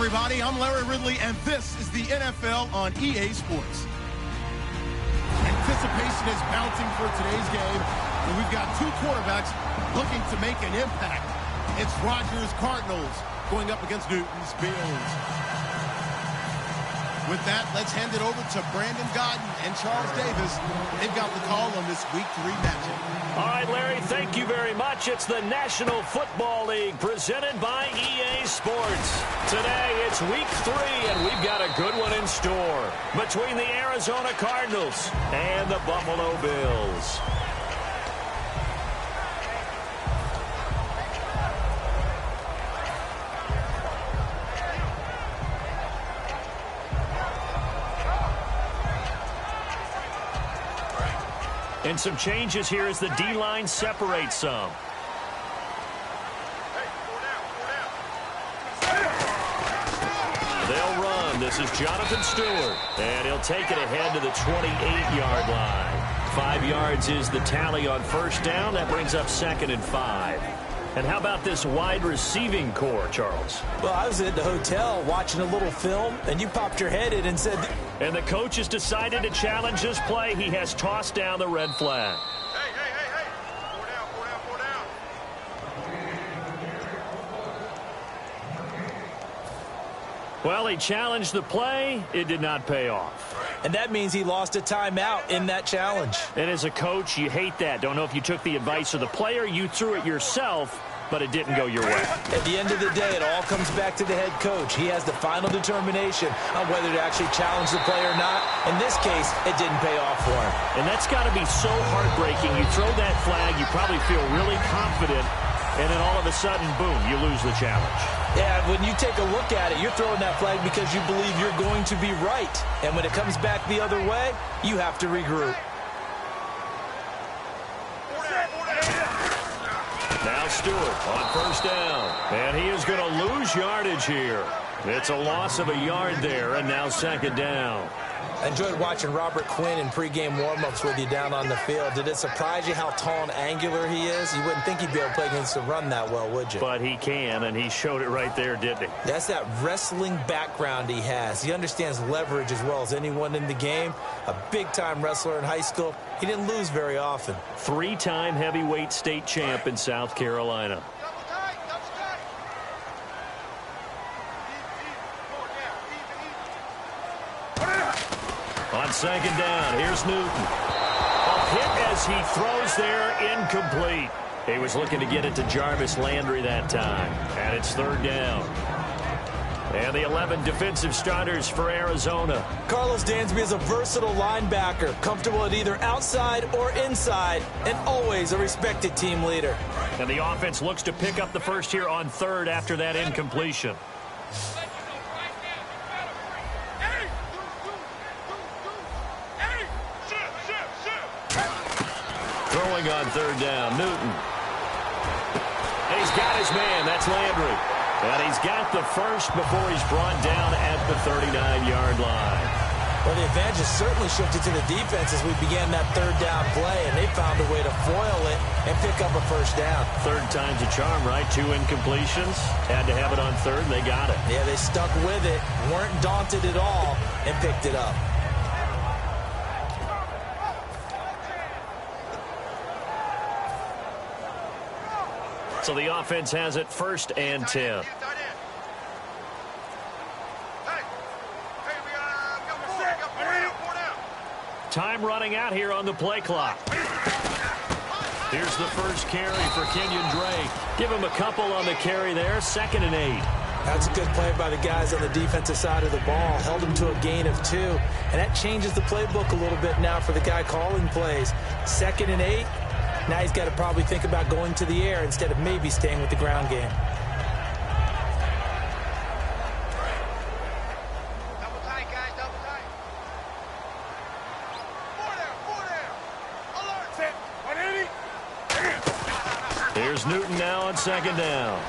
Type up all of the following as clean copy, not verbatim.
everybody. I'm Larry Ridley, and this is the NFL on EA Sports. Anticipation is mounting for today's game, and we've got two quarterbacks looking to make an impact. It's Rodgers' Cardinals going up against Newton's Bills. With that, let's hand it over to Brandon Godden and Charles Davis. They've got the call on this Week 3 matchup. All right, Larry, thank you very much. It's the National Football League presented by EA Sports. Today, it's Week 3, and we've got a good one in store between the Arizona Cardinals and the Buffalo Bills. And some changes here as the D-line separates some. They'll run. This is Jonathan Stewart. And he'll take it ahead to the 28-yard line. 5 yards is the tally on first down. That brings up 2nd and 5. And how about this wide receiving core, Charles? Well, I was at the hotel watching a little film, and you popped your head in and said... And the coach has decided to challenge this play. He has tossed down the red flag. Hey. 4 down. Well, he challenged the play. It did not pay off. And that means he lost a timeout in that challenge. And as a coach, you hate that. Don't know if you took the advice of the player, you threw it yourself, but it didn't go your way. At the end of the day, it all comes back to the head coach. He has the final determination on whether to actually challenge the play or not. In this case, it didn't pay off for him. And that's got to be so heartbreaking. You throw that flag, you probably feel really confident, and then all of a sudden, boom, you lose the challenge. Yeah, when you take a look at it, you're throwing that flag because you believe you're going to be right. And when it comes back the other way, you have to regroup. Now Stewart on first down. And he is going to lose yardage here. It's a loss of a yard there, and now 2nd down. I enjoyed watching Robert Quinn in pregame warm-ups with you down on the field. Did it surprise you how tall and angular he is? You wouldn't think he'd be able to play against the run that well, would you? But he can, and he showed it right there, didn't he? That's that wrestling background he has. He understands leverage as well as anyone in the game. A big-time wrestler in high school. He didn't lose very often. 3-time heavyweight state champ in South Carolina. On 2nd down, here's Newton. A hit as he throws there, incomplete. He was looking to get it to Jarvis Landry that time. And it's 3rd down. And the 11 defensive starters for Arizona. Carlos Dansby is a versatile linebacker, comfortable at either outside or inside, and always a respected team leader. And the offense looks to pick up the first here on 3rd after that incompletion. Throwing on 3rd down, Newton. And he's got his man, that's Landry. And he's got the first before he's brought down at the 39-yard line. Well, the advantage has certainly shifted to the defense as we began that 3rd down play, and they found a way to foil it and pick up a first down. 3rd time's a charm, right? 2 incompletions. Had to have it on 3rd, and they got it. Yeah, they stuck with it, weren't daunted at all, and picked it up. So the offense has it 1st and 10. Time running out here on the play clock. Here's the first carry for Kenyon Drake. Give him a couple on the carry there. 2nd and 8. That's a good play by the guys on the defensive side of the ball. Held him to a gain of 2. And that changes the playbook a little bit now for the guy calling plays. 2nd and 8. Now he's got to probably think about going to the air instead of maybe staying with the ground game. Double tight, guys, double tight. 4 down. Alert. Set. 180. Here's Newton now on 2nd down.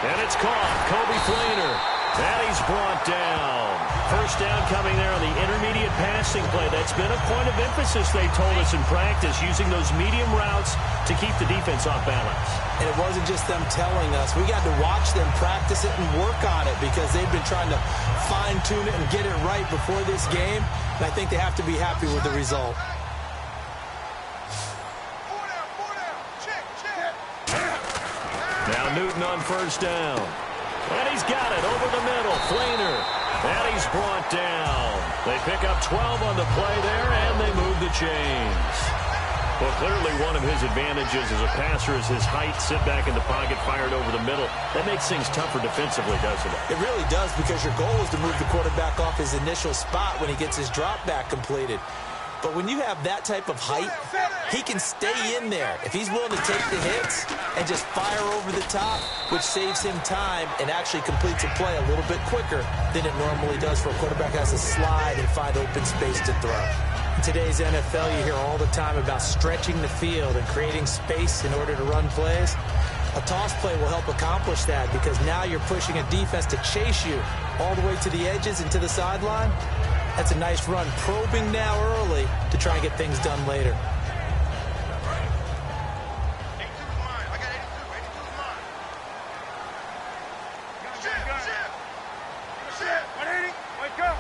And it's caught. Kobe Fleener. And he's brought down. First down coming there on the intermediate passing play. That's been a point of emphasis, they told us in practice, using those medium routes to keep the defense off balance. And it wasn't just them telling us. We got to watch them practice it and work on it because they've been trying to fine-tune it and get it right before this game. And I think they have to be happy with the result. Now Newton on first down. And he's got it over the middle. Flainer. And he's brought down. They pick up 12 on the play there, and they move the chains. Well, clearly one of his advantages as a passer is his height. Sit back in the pocket, fired over the middle. That makes things tougher defensively, doesn't it? It really does, because your goal is to move the quarterback off his initial spot when he gets his drop back completed. But when you have that type of height, he can stay in there. If he's willing to take the hits and just fire over the top, which saves him time and actually completes a play a little bit quicker than it normally does for a quarterback who has to slide and find open space to throw. In today's NFL, you hear all the time about stretching the field and creating space in order to run plays. A toss play will help accomplish that because now you're pushing a defense to chase you all the way to the edges and to the sideline. That's a nice run, probing now early to try and get things done later. 82 is mine. I got 82. 82 is mine. Shit. 180. Wake up.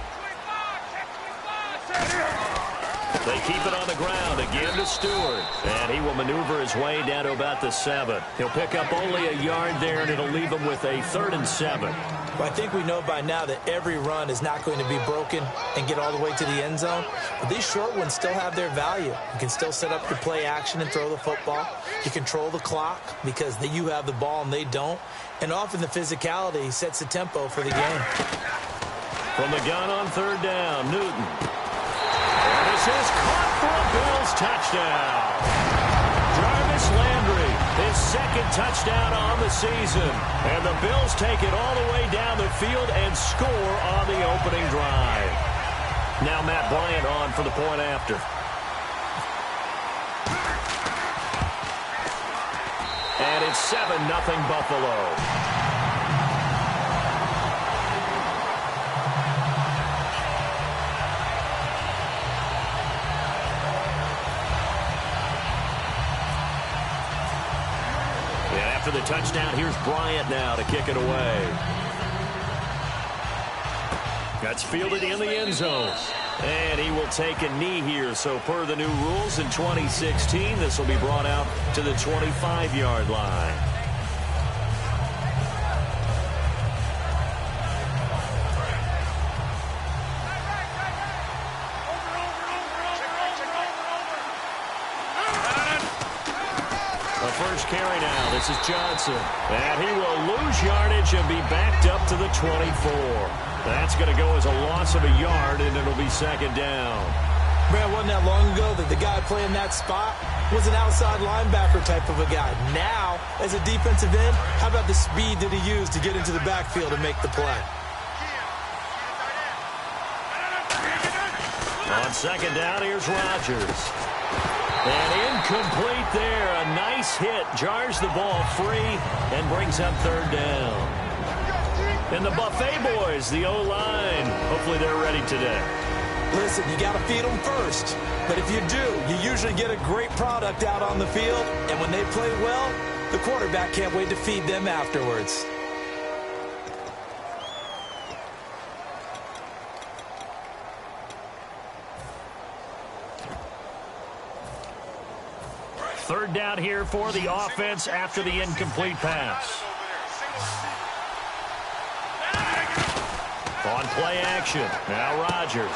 25. They keep it on the ground again to Stewart. And he will maneuver his way down to about the 7. He'll pick up only a yard there, and it'll leave him with a 3rd and 7. Well, I think we know by now that every run is not going to be broken and get all the way to the end zone. But these short ones still have their value. You can still set up your play action and throw the football. You control the clock because you have the ball and they don't. And often the physicality sets the tempo for the game. From the gun on 3rd down, Newton. And this is caught for a Bills touchdown. Jarvis Landry, his 2nd touchdown on the season. And the Bills take it all the way down the field and score on the opening drive. Now Matt Bryant on for the point after. And it's 7-0 Buffalo. After the touchdown, here's Bryant now to kick it away. That's fielded in the end zone. And he will take a knee here. So per the new rules in 2016, this will be brought out to the 25-yard line. First carry now. This is Johnson. And he will lose yardage and be backed up to the 24. That's going to go as a loss of a yard, and it'll be 2nd down. Man, wasn't that long ago that the guy playing that spot was an outside linebacker type of a guy. Now, as a defensive end, how about the speed that he used to get into the backfield and make the play? On 2nd down, here's Rodgers. And incomplete there. A nice hit. Jars the ball free and brings up 3rd down. And the Buffet boys, the O-line, hopefully they're ready today. Listen, you got to feed them first. But if you do, you usually get a great product out on the field. And when they play well, the quarterback can't wait to feed them afterwards. Third down here for the offense after the incomplete pass. On play action. Now Rodgers.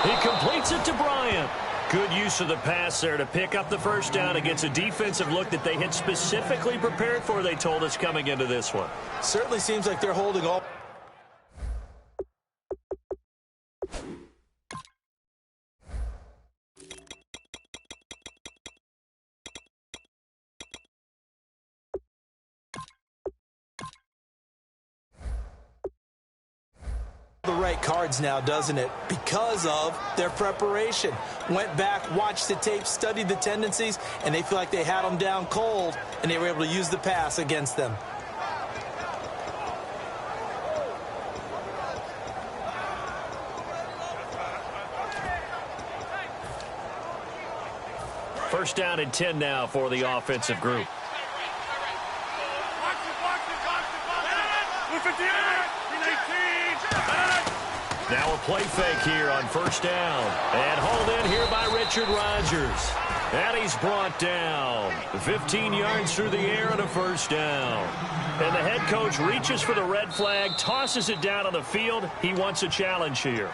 He completes it to Bryant. Good use of the pass there to pick up the first down against a defensive look that they had specifically prepared for, they told us, coming into this one. Certainly seems like they're holding all. The right cards now, doesn't it? Because of their preparation. Went back, watched the tape, studied the tendencies, and they feel like they had them down cold, and they were able to use the pass against them. First down and 10 now for the offensive group. Now a play fake here on first down. And hauled in here by Richard Rodgers. And he's brought down. 15 yards through the air and a first down. And the head coach reaches for the red flag, tosses it down on the field. He wants a challenge here.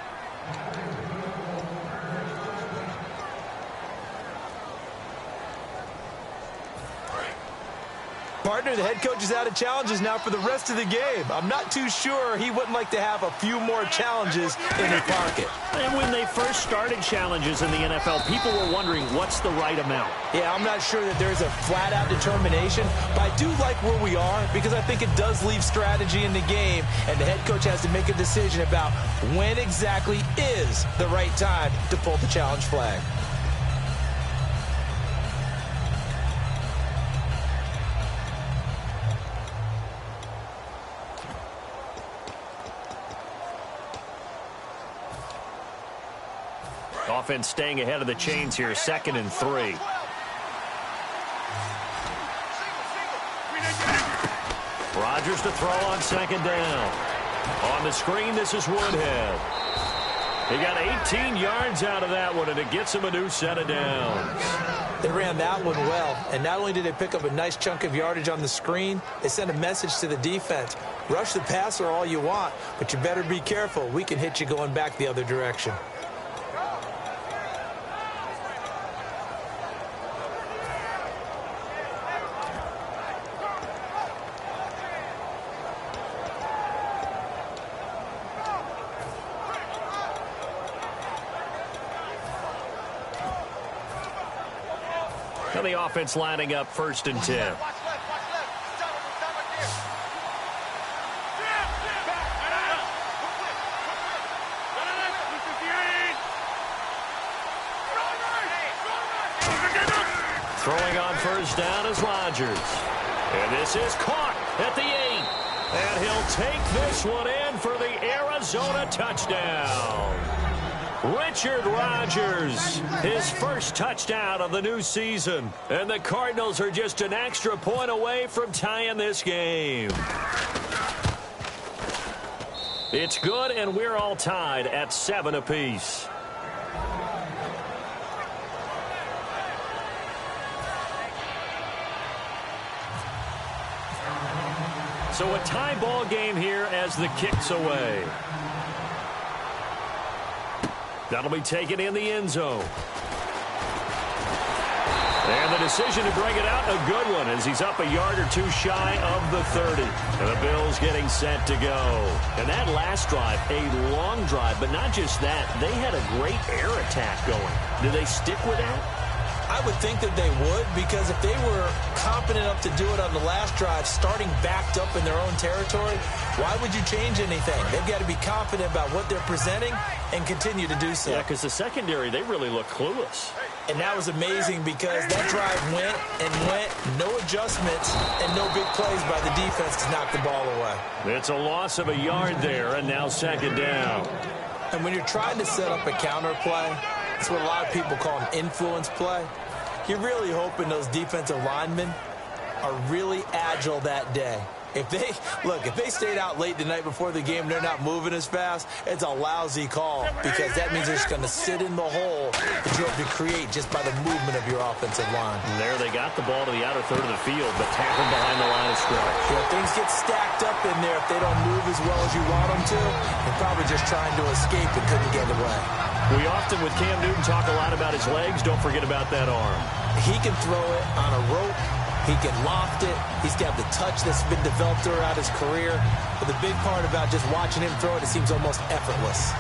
Partner, the head coach is out of challenges now for the rest of the game. I'm not too sure he wouldn't like to have a few more challenges in his pocket. And when they first started challenges in the NFL, people were wondering what's the right amount. Yeah, I'm not sure that there's a flat-out determination, but I do like where we are because I think it does leave strategy in the game, and the head coach has to make a decision about when exactly is the right time to pull the challenge flag. Offense staying ahead of the chains here, 2nd and 3. Rodgers to throw on 2nd down. On the screen, this is Woodhead. He got 18 yards out of that one, and it gets him a new set of downs. They ran that one well, and not only did they pick up a nice chunk of yardage on the screen, they sent a message to the defense. Rush the passer all you want, but you better be careful. We can hit you going back the other direction. And the offense lining up 1st and 10. Throwing on first down is Rodgers. And this is caught at the 8. And he'll take this one in for the Arizona touchdown. Richard Rodgers, his first touchdown of the new season. And the Cardinals are just an extra point away from tying this game. It's good, and we're all tied at 7 apiece. So a tie ball game here as the kick's away. That'll be taken in the end zone. And the decision to bring it out, a good one, as he's up a yard or two shy of the 30. And the Bills getting set to go. And that last drive, a long drive, but not just that. They had a great air attack going. Do they stick with that? I would think that they would, because if they were confident enough to do it on the last drive, starting backed up in their own territory, why would you change anything? They've got to be confident about what they're presenting and continue to do so. Yeah, because the secondary, they really look clueless. And that was amazing because that drive went and went, no adjustments, and no big plays by the defense to knock the ball away. It's a loss of a yard there, and now 2nd down. And when you're trying to set up a counter play, it's what a lot of people call an influence play. You're really hoping those defensive linemen are really agile that day. If they stayed out late the night before the game and they're not moving as fast, it's a lousy call, because that means they're just going to sit in the hole that you have to create just by the movement of your offensive line. And there they got the ball to the outer third of the field, but tackled behind the line of scrimmage. Yeah, things get stacked up in there if they don't move as well as you want them to. They're probably just trying to escape and couldn't get away. We often, with Cam Newton, talk a lot about his legs. Don't forget about that arm. He can throw it on a rope. He can loft it. He's got the touch that's been developed throughout his career. But the big part about just watching him throw it seems almost effortless.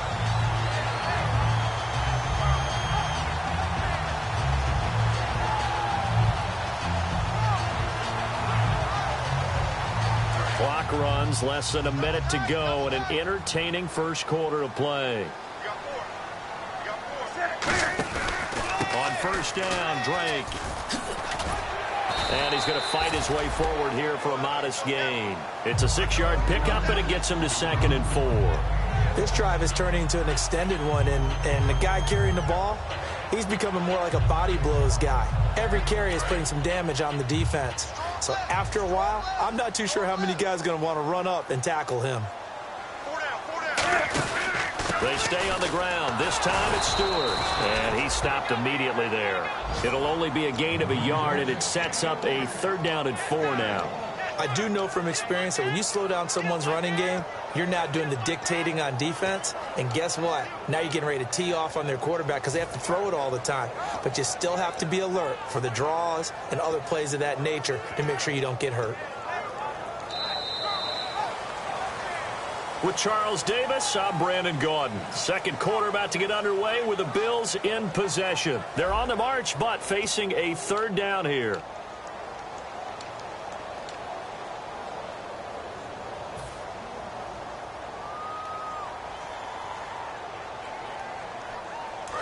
Clock runs, less than a minute to go, and an entertaining first quarter of play. On first down, Drake. And he's going to fight his way forward here for a modest gain. It's a 6-yard pickup, and it gets him to 2nd and 4. This drive is turning into an extended one, and the guy carrying the ball, He's becoming more like a body blows guy. Every carry is putting some damage on the defense. So after a while, I'm not too sure how many guys are going to want to run up and tackle him. They stay on the ground. This time it's Stewart. And he stopped immediately there. It'll only be a gain of a yard, and it sets up a 3rd down and 4 now. I do know from experience that when you slow down someone's running game, you're now doing the dictating on defense. And guess what? Now you're getting ready to tee off on their quarterback because they have to throw it all the time. But you still have to be alert for the draws and other plays of that nature to make sure you don't get hurt. With Charles Davis, I'm Brandon Gaudin. Second quarter about to get underway with the Bills in possession. They're on the march, but facing a 3rd down here.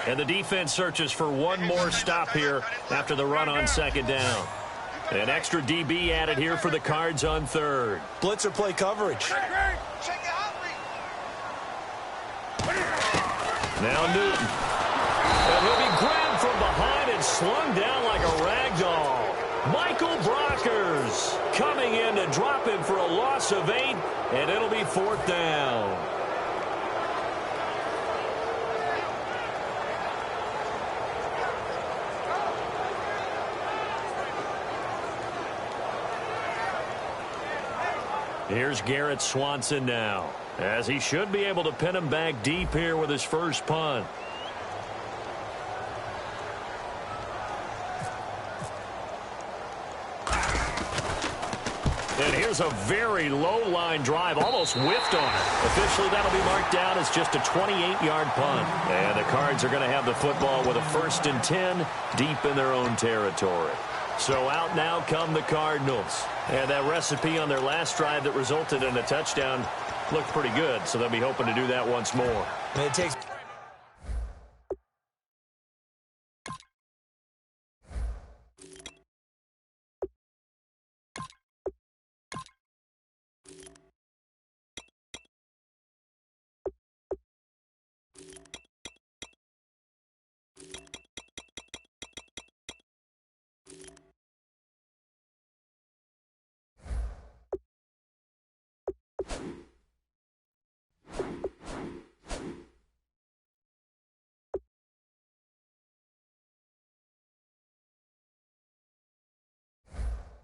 And the defense searches for one more stop here after the run on 2nd down. An extra DB added here for the Cards on 3rd. Blitzer play coverage. Now Newton. And he'll be grabbed from behind and slung down like a rag doll. Michael Brockers coming in to drop him for a loss of 8, and it'll be 4th down. Here's Garrett Swanson now, as he should be able to pin him back deep here with his first punt. And here's a very low line drive, almost whiffed on it. Officially, that'll be marked down as just a 28-yard punt. And the Cards are going to have the football with a 1st and 10 deep in their own territory. So out now come the Cardinals. And that recipe on their last drive that resulted in a touchdown looked pretty good, so they'll be hoping to do that once more. And it takes...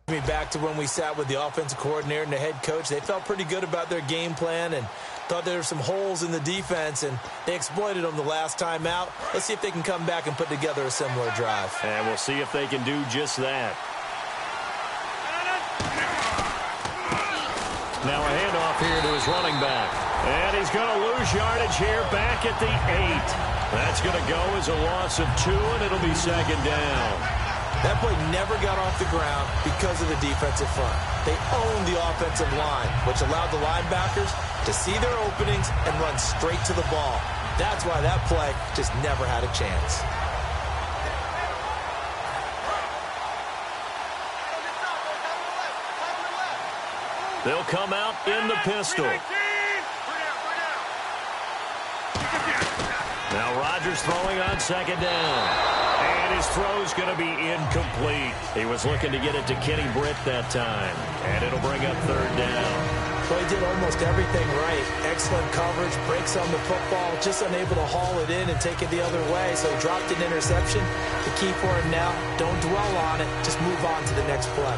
me back to when we sat with the offensive coordinator and the head coach. They felt pretty good about their game plan and thought there were some holes in the defense, and they exploited them the last time out. Let's see if they can come back and put together a similar drive. And we'll see if they can do just that. Now a handoff here to his running back. And he's going to lose yardage here back at the 8. That's going to go as a loss of 2, and it'll be 2nd down. That play never got off the ground because of the defensive front. They owned the offensive line, which allowed the linebackers to see their openings and run straight to the ball. That's why that play just never had a chance. They'll come out in the pistol. Now Rodgers throwing on 2nd down. And his throw's going to be incomplete. He was looking to get it to Kenny Britt that time. And it'll bring up 3rd down. Play did almost everything right. Excellent coverage, breaks on the football, just unable to haul it in and take it the other way. So he dropped an interception. The key for him now, don't dwell on it. Just move on to the next play.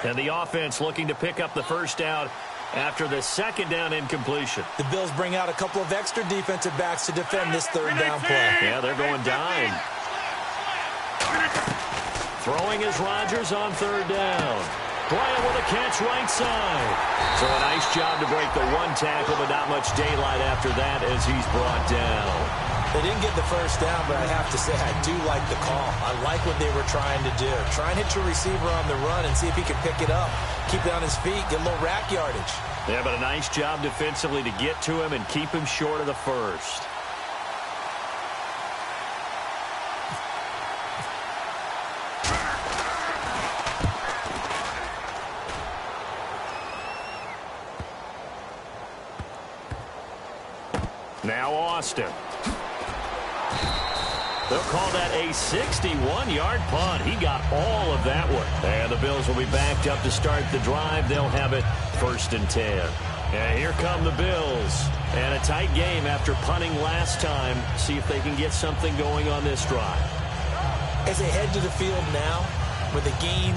And the offense looking to pick up the 1st down after the 2nd down incompletion. The Bills bring out a couple of extra defensive backs to defend this 3rd down play. Yeah, they're going dime. Throwing is Rodgers on 3rd down. Bryant with a catch right side. So a nice job to break the 1 tackle, but not much daylight after that as he's brought down. They didn't get the first down, but I have to say I do like the call. I like what they were trying to do. Try and hit your receiver on the run and see if he can pick it up. Keep it on his feet, get a little rack yardage. Yeah, but a nice job defensively to get to him and keep him short of the first. Now Austin. They'll call that a 61-yard punt. He got all of that one. And the Bills will be backed up to start the drive. They'll have it 1st and 10. And here come the Bills. And a tight game after punting last time. See if they can get something going on this drive. As they head to the field now, with the game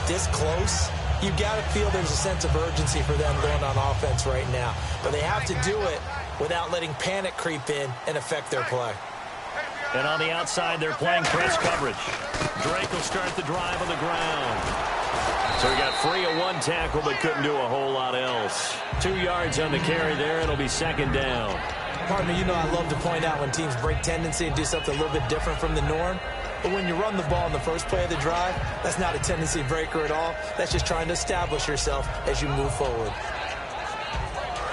this close, you've got to feel there's a sense of urgency for them going on offense right now. But they have to do it without letting panic creep in and affect their play. And on the outside, they're playing press coverage. Drake will start the drive on the ground. So he got free of one tackle, but couldn't do a whole lot else. 2 yards on the carry there. It'll be 2nd down. Pardon me, you know I love to point out when teams break tendency and do something a little bit different from the norm. But when you run the ball in the first play of the drive, that's not a tendency breaker at all. That's just trying to establish yourself as you move forward.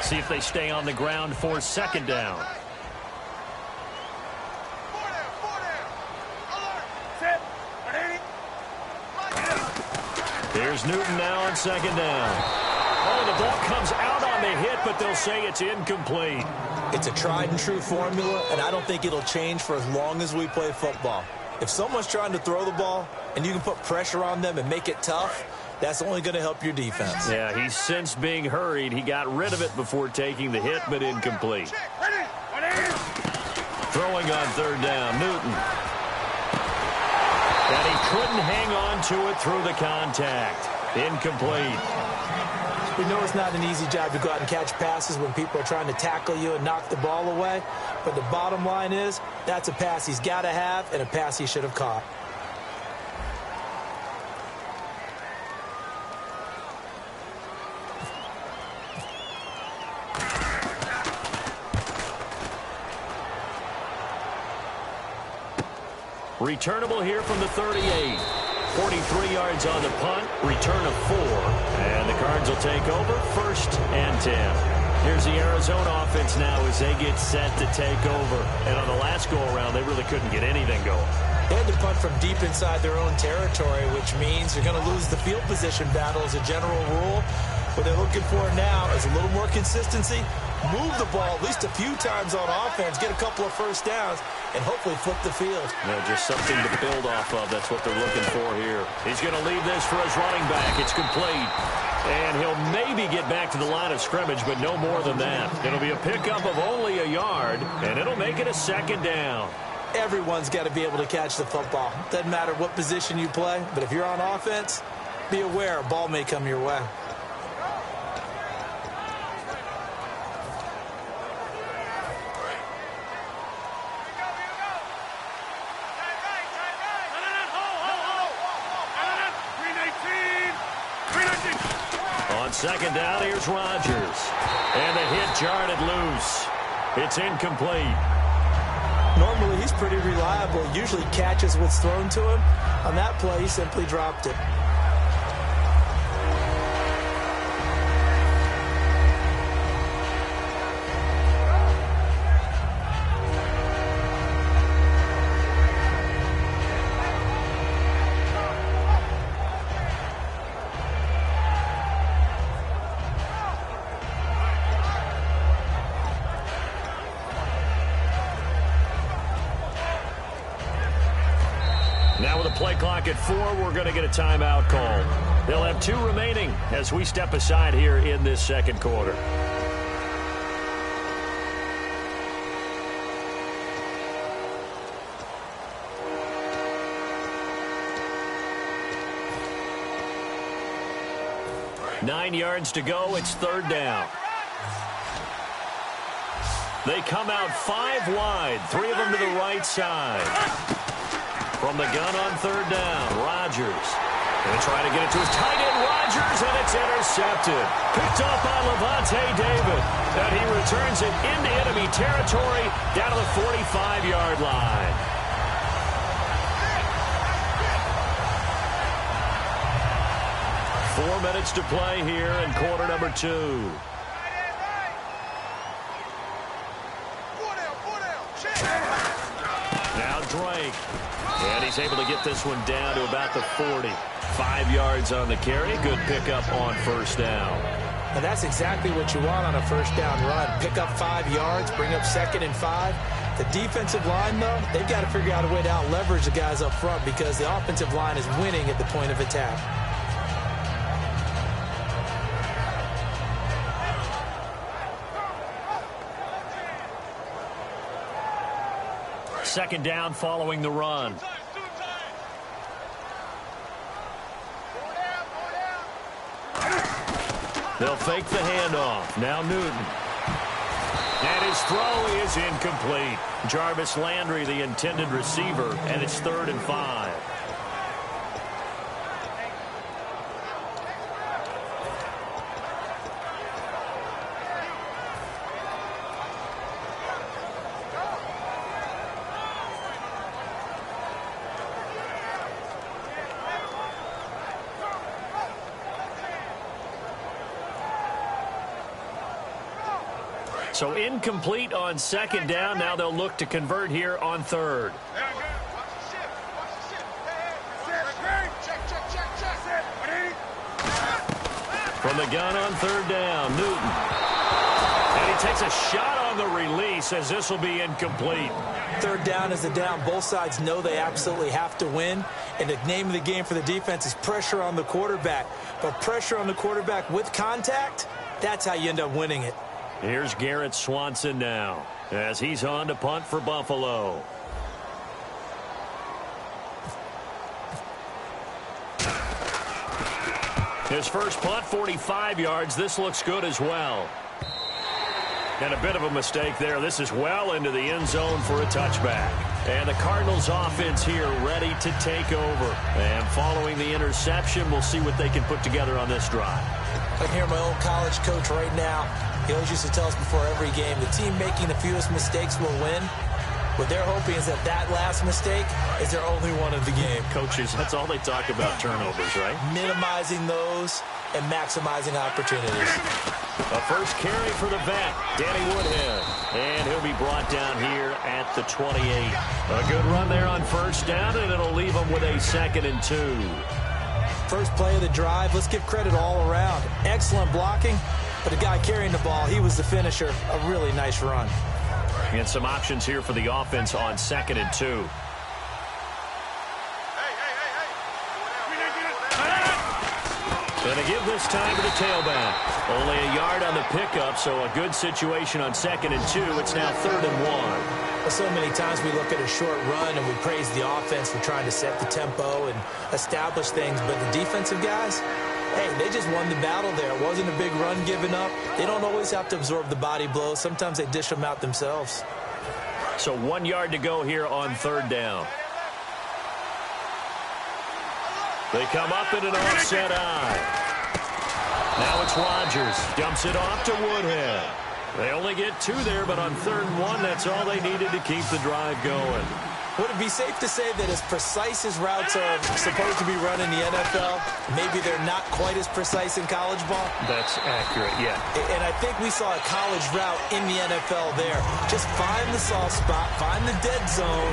See if they stay on the ground for 2nd down. Here's Newton now on 2nd down. Oh, the ball comes out on the hit, but they'll say it's incomplete. It's a tried and true formula, and I don't think it'll change for as long as we play football. If someone's trying to throw the ball and you can put pressure on them and make it tough, that's only going to help your defense. Yeah, he's since being hurried. He got rid of it before taking the hit, but incomplete. Throwing on 3rd down, Newton. And he couldn't hang on to it through the contact. Incomplete. We know it's not an easy job to go out and catch passes when people are trying to tackle you and knock the ball away. But the bottom line is, that's a pass he's got to have and a pass he should have caught. Returnable here from the 38. 43 yards on the punt, return of 4. And the Cards will take over 1st and 10. Here's the Arizona offense now as they get set to take over. And on the last go-around, they really couldn't get anything going. They had to punt from deep inside their own territory, which means you're going to lose the field position battle as a general rule. What they're looking for now is a little more consistency, move the ball at least a few times on offense, get a couple of first downs, and hopefully flip the field. No, just something to build off of. That's what they're looking for here. He's going to leave this for his running back. It's complete. And he'll maybe get back to the line of scrimmage, but no more than that. It'll be a pickup of only a yard, and it'll make it a 2nd down. Everyone's got to be able to catch the football. Doesn't matter what position you play, but if you're on offense, be aware a ball may come your way. On 2nd down, here's Rodgers. And the hit jarred loose. It's incomplete. Normally, he's pretty reliable. Usually catches what's thrown to him. On that play, he simply dropped it. Now with a play clock at 4, we're going to get a timeout call. They'll have 2 remaining as we step aside here in this 2nd quarter. Nine yards to go. It's 3rd down. They come out 5 wide, 3 of them to the right side. From the gun on 3rd down, Rodgers. They're trying to get it to his tight end, Rodgers, and it's intercepted. Picked off by Levante David. And he returns it into enemy territory down to the 45-yard line. Four minutes to play here in quarter number 2. Now Drake. And he's able to get this one down to about the 40. 5 yards on the carry. Good pickup on first down. And that's exactly what you want on a first down run. Pick up 5 yards, bring up 2nd and 5. The defensive line, though, they've got to figure out a way to out-leverage the guys up front because the offensive line is winning at the point of attack. Second down following the run. They'll fake the handoff. Now Newton. And his throw is incomplete. Jarvis Landry, the intended receiver, and it's 3rd and 5. So incomplete on second down. Now they'll look to convert here on third. From the gun on third down, Newton. And he takes a shot on the release as this will be incomplete. Third down is a down. Both sides know they absolutely have to win. And the name of the game for the defense is pressure on the quarterback. But pressure on the quarterback with contact, that's how you end up winning it. Here's Garrett Swanson now as he's on to punt for Buffalo. His first punt, 45 yards. This looks good as well. And a bit of a mistake there. This is well into the end zone for a touchback. And the Cardinals offense here ready to take over. And following the interception, we'll see what they can put together on this drive. I can hear my old college coach right now. He always used to tell us before every game, the team making the fewest mistakes will win. What they're hoping is that that last mistake is their only one of the game. Coaches, that's all they talk about, turnovers, right? Minimizing those and maximizing opportunities. A first carry for the vet, Danny Woodhead. And he'll be brought down here at the 28. A good run there on first down, and it'll leave him with a 2nd and 2. First play of the drive, let's give credit all around. Excellent blocking, but the guy carrying the ball, he was the finisher. A really nice run. And some options here for the offense on 2nd and 2. And to give this time to the tailback. Only a yard on the pickup, so a good situation on 2nd and 2. It's now 3rd and 1. Well, so many times we look at a short run and we praise the offense for trying to set the tempo and establish things, but the defensive guys, hey, they just won the battle there. It wasn't a big run given up. They don't always have to absorb the body blows. Sometimes they dish them out themselves. So 1 yard to go here on 3rd down. They come up in an offset eye. Now it's Rodgers. Dumps it off to Woodhead. They only get 2 there, but on 3rd and 1, that's all they needed to keep the drive going. Would it be safe to say that as precise as routes are supposed to be run in the NFL, maybe they're not quite as precise in college ball? That's accurate, yeah. And I think we saw a college route in the NFL there. Just find the soft spot, find the dead zone,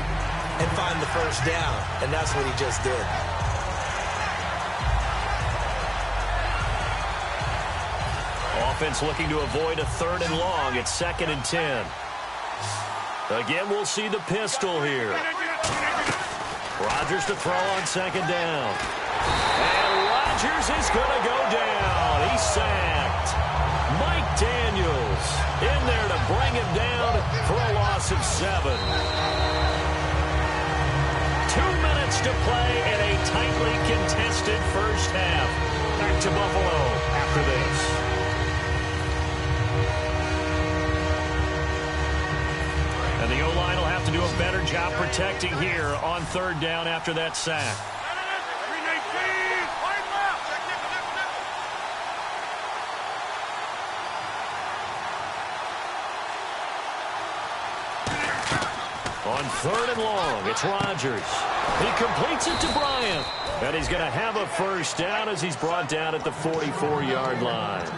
and find the first down. And that's what he just did. Offense looking to avoid a 3rd and long. It's 2nd and 10. Again, we'll see the pistol here. Rodgers to throw on 2nd down. And Rodgers is going to go down. He's sacked. Mike Daniels in there to bring him down for a loss of 7. 2 minutes to play in a tightly contested first half. Back to Buffalo after this. And the O-line will have to do a better job protecting here on 3rd down after that sack. On 3rd and long, it's Rodgers. He completes it to Bryant. And he's going to have a first down as he's brought down at the 44-yard line.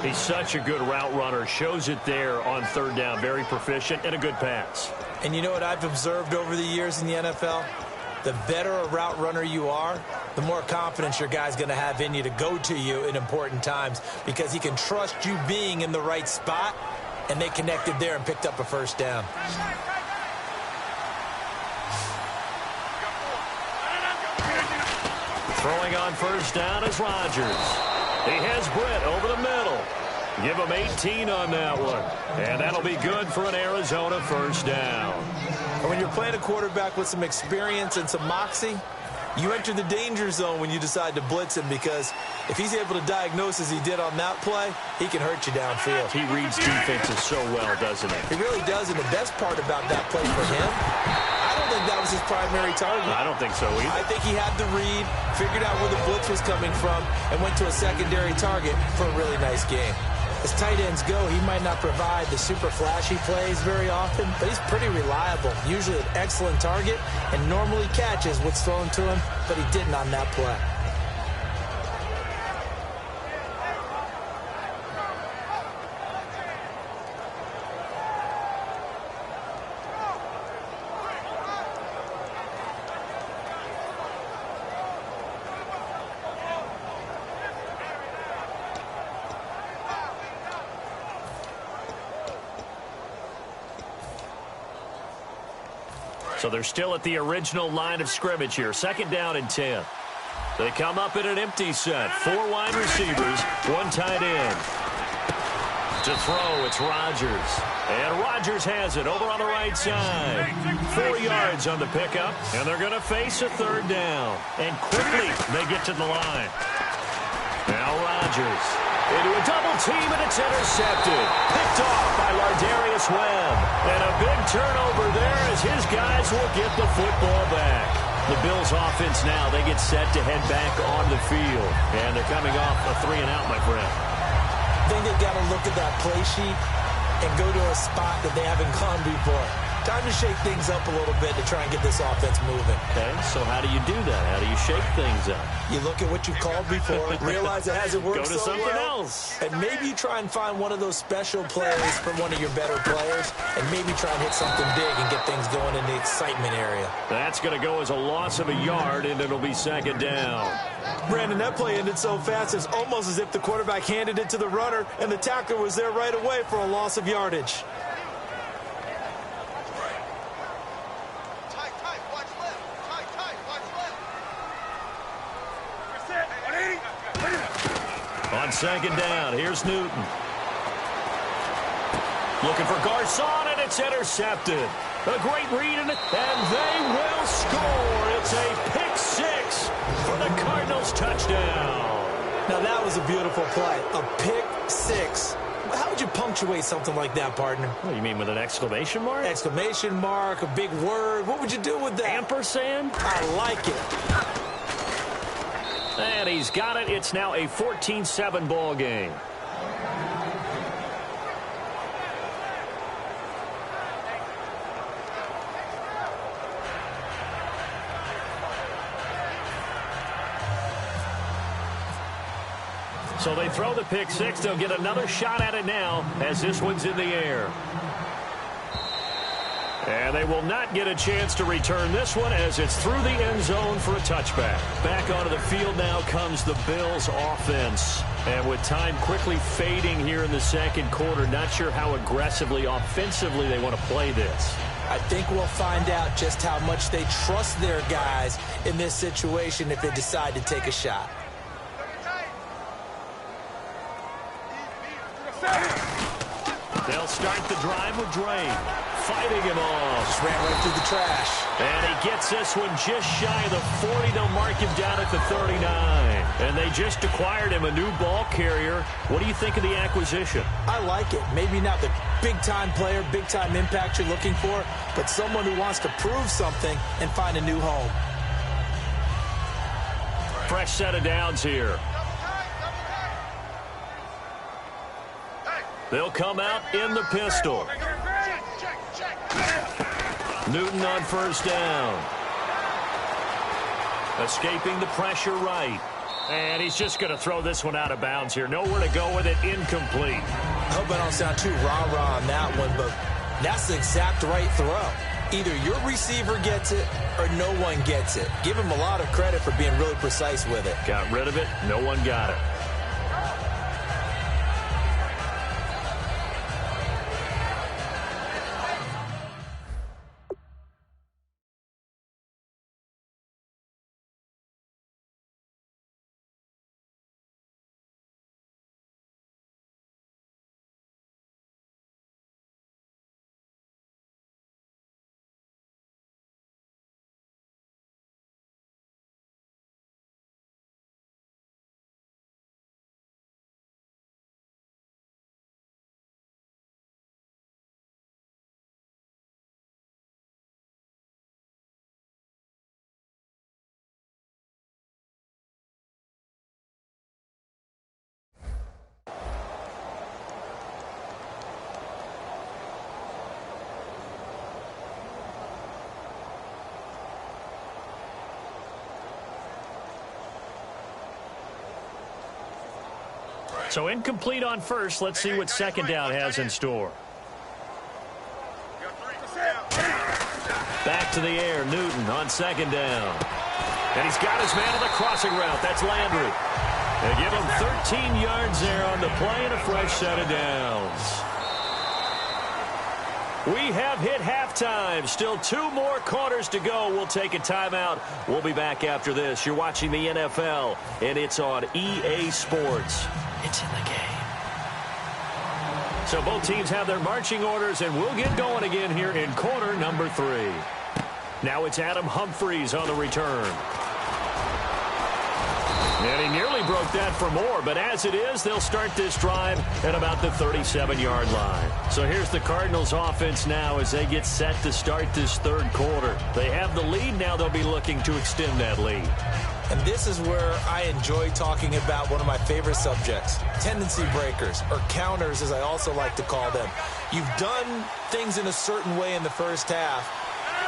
He's such a good route runner. Shows it there on 3rd down. Very proficient and a good pass. And you know what I've observed over the years in the NFL? The better a route runner you are, the more confidence your guy's going to have in you to go to you in important times because he can trust you being in the right spot, and they connected there and picked up a first down. Throwing on first down is Rodgers. He has Britt over the middle. Give him 18 on that one. And that'll be good for an Arizona first down. And when you're playing a quarterback with some experience and some moxie, you enter the danger zone when you decide to blitz him because if he's able to diagnose as he did on that play, he can hurt you downfield. He reads defenses so well, doesn't he? He really does, and the best part about that play for him, I don't think that was his primary target. I don't think so either. I think he had the read, figured out where the blitz was coming from, and went to a secondary target for a really nice game. As tight ends go, he might not provide the super flashy plays very often, but he's pretty reliable, usually an excellent target, and normally catches what's thrown to him, but he didn't on that play. So they're still at the original line of scrimmage here. 2nd down and 10. They come up in an empty set. 4 wide receivers, 1 tight end. To throw, it's Rodgers. And Rodgers has it over on the right side. 4 yards on the pickup, and they're going to face a 3rd down. And quickly, they get to the line. Now Rodgers into a double team, and it's intercepted. Picked off by Lardarius Webb. And a big turnover there as his guys will get the football back. The Bills offense now, they get set to head back on the field. And they're coming off a 3-and-out, my friend. I think they've got to look at that play sheet and go to a spot that they haven't gone before. Time to shake things up a little bit to try and get this offense moving. Okay, so how do you do that? How do you shake things up? You look at what you've called before, realize it hasn't worked Go to so something well, else. and maybe you try and find one of those special plays from one of your better players, and maybe try and hit something big and get things going in the excitement area. That's going to go as a loss of a yard, and it'll be 2nd down. Brandon, that play ended so fast, it's almost as if the quarterback handed it to the runner, and the tackler was there right away for a loss of yardage. On 2nd down, here's Newton. Looking for Garcon, and it's intercepted. A great read, and they will score. It's a pick 6 for the Cardinals touchdown. Now, that was a beautiful play. A pick 6. How would you punctuate something like that, partner? What do you mean, with an exclamation mark? Exclamation mark, a big word. What would you do with that? Ampersand? I like it. And he's got it. It's now a 14-7 ball game. So they throw the pick 6. They'll get another shot at it now as this one's in the air. And they will not get a chance to return this one as it's through the end zone for a touchback. Back onto the field now comes the Bills offense. And with time quickly fading here in the 2nd quarter, not sure how aggressively, offensively they want to play this. I think we'll find out just how much they trust their guys in this situation if they decide to take a shot. They'll start the drive with Drake. Fighting him off. Just ran right through the trash. And he gets this one just shy of the 40. They'll mark him down at the 39. And they just acquired him a new ball carrier. What do you think of the acquisition? I like it. Maybe not the big-time player, big-time impact you're looking for, but someone who wants to prove something and find a new home. Fresh set of downs here. They'll come out in the pistol. Newton on first down. Escaping the pressure right. And he's just going to throw this one out of bounds here. Nowhere to go with it. Incomplete. I hope I don't sound too rah-rah on that one, but that's the exact right throw. Either your receiver gets it or no one gets it. Give him a lot of credit for being really precise with it. Got rid of it. No one got it. So incomplete on first. Let's see what second down has in store. Back to the air. Newton on second down. And he's got his man on the crossing route. That's Landry. They give him 13 yards there on the play and a fresh set of downs. We have hit halftime. Still 2 more quarters to go. We'll take a timeout. We'll be back after this. You're watching the NFL, and it's on EA Sports. It's in the game. So both teams have their marching orders, and we'll get going again here in quarter number 3. Now it's Adam Humphries on the return. And he nearly broke that for more, but as it is, they'll start this drive at about the 37-yard line. So here's the Cardinals offense now as they get set to start this third quarter. They have the lead. Now they'll be looking to extend that lead. And this is where I enjoy talking about one of my favorite subjects, tendency breakers, or counters as I also like to call them. You've done things in a certain way in the first half,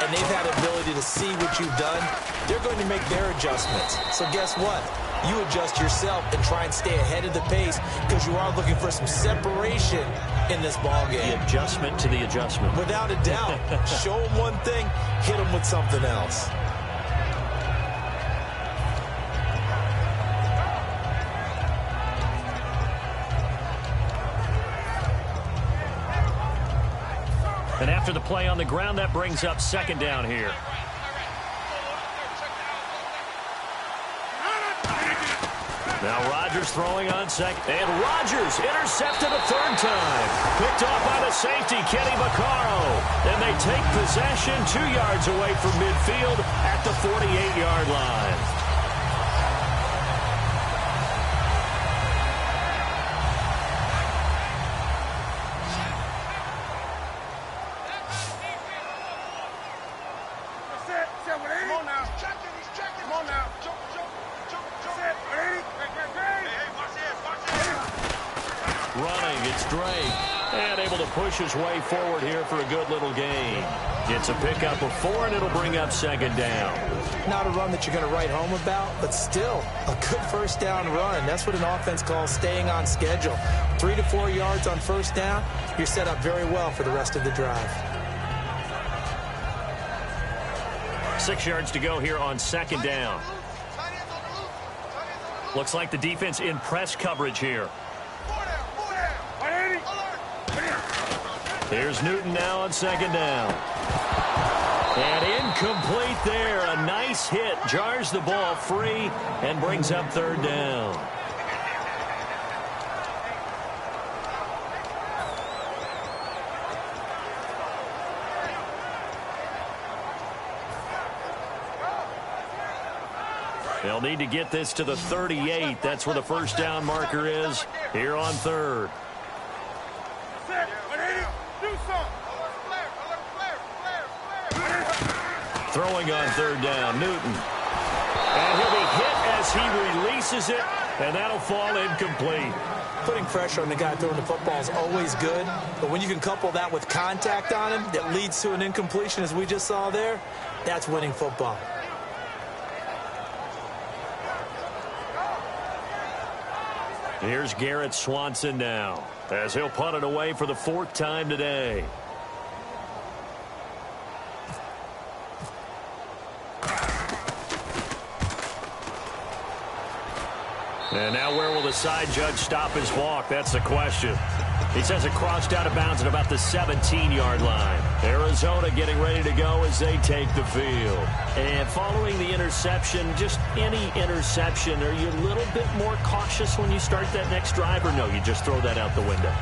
and they've had the ability to see what you've done. They're going to make their adjustments. So guess what? You adjust yourself and try and stay ahead of the pace because you are looking for some separation in this ball game. The adjustment to the adjustment. Without a doubt. Show them one thing, hit them with something else. And after the play on the ground, that brings up second down here. Now Rodgers throwing on second. And Rodgers intercepted a third time. Picked off by the safety, Kenny Vaccaro. And they take possession 2 yards away from midfield at the 48-yard line. Push his way forward here for a good little gain. Gets a pickup of 4, and it'll bring up second down. Not a run that you're going to write home about, but still a good first down run. That's what an offense calls staying on schedule. 3 to 4 yards on first down, you're set up very well for the rest of the drive. 6 yards to go here on second down. Looks like the defense in press coverage here. Here's Newton now on second down. And incomplete there. A nice hit. Jars the ball free and brings up third down. They'll need to get this to the 38. That's where the first down marker is here on third. Throwing on third down, Newton. And he'll be hit as he releases it, and that'll fall incomplete. putting pressure on the guy throwing the football is always good, but when you can couple that with contact on him that leads to an incompletion, as we just saw there, that's winning football. Here's Garrett Swanson now, as he'll punt it away for the 4th time today. And now where will the side judge stop his walk? That's the question. He says it crossed out of bounds at about the 17-yard line. Arizona getting ready to go as they take the field. And following the interception, just any interception, are you a little bit more cautious when you start that next drive, or no, you just throw that out the window?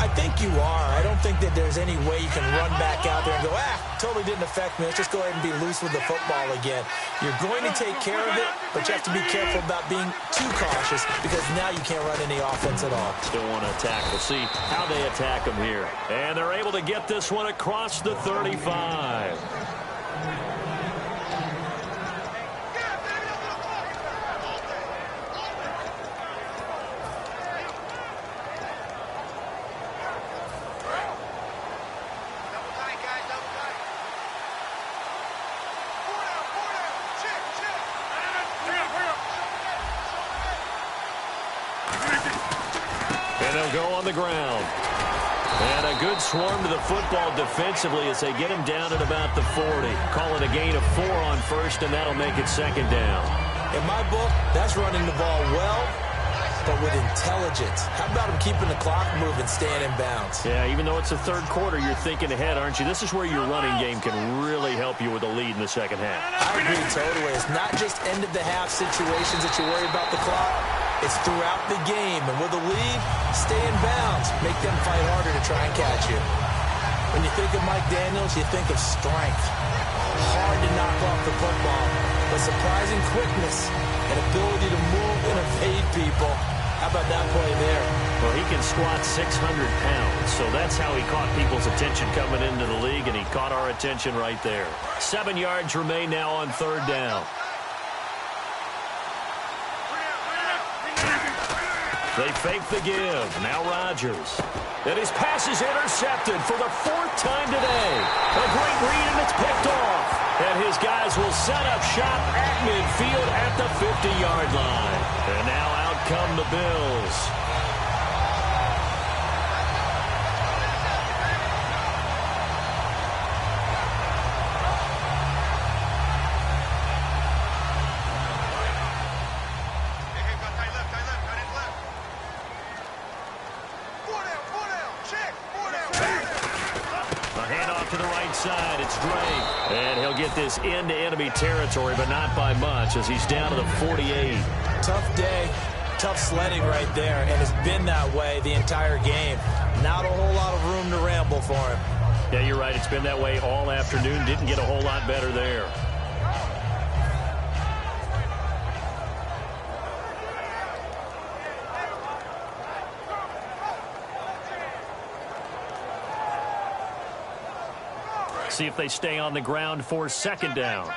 I think you are. I don't think that there's any way you can run back out there and go, totally didn't affect me. Let's just go ahead and be loose with the football again. You're going to take care of it, but you have to be careful about being too cautious because now you can't run any offense at all. Still want to attack. We'll see how they attack them here. And they're able to get this one across the 35. Go on the ground. And a good swarm to the football defensively as they get him down at about the 40. Call it a gain of 4 on first, and that'll make it 2nd down. In my book, that's running the ball well, but with intelligence. How about him keeping the clock moving, staying in bounds? Yeah, even though it's the 3rd quarter, you're thinking ahead, aren't you? This is where your running game can really help you with a lead in the 2nd half. I agree totally. It's not just end-of-the-half situations that you worry about the clock. It's throughout the game, and with a lead, stay in bounds. Make them fight harder to try and catch you. When you think of Mike Daniels, you think of strength. Hard to knock off the football, but surprising quickness and ability to move and evade people. How about that play there? Well, he can squat 600 pounds, so that's how he caught people's attention coming into the league, and he caught our attention right there. 7 yards remain now on 3rd down. They fake the give. Now Rodgers. And his pass is intercepted for the 4th time today. A great read, and it's picked off. And his guys will set up shop at midfield at the 50-yard line. And now out come the Bills. And he'll get this into enemy territory, but not by much as he's down to the 48. Tough day, tough sledding right there, and it's been that way the entire game. Not a whole lot of room to ramble for him. Yeah, you're right. It's been that way all afternoon. Didn't get a whole lot better there. See if they stay on the ground for 2nd down.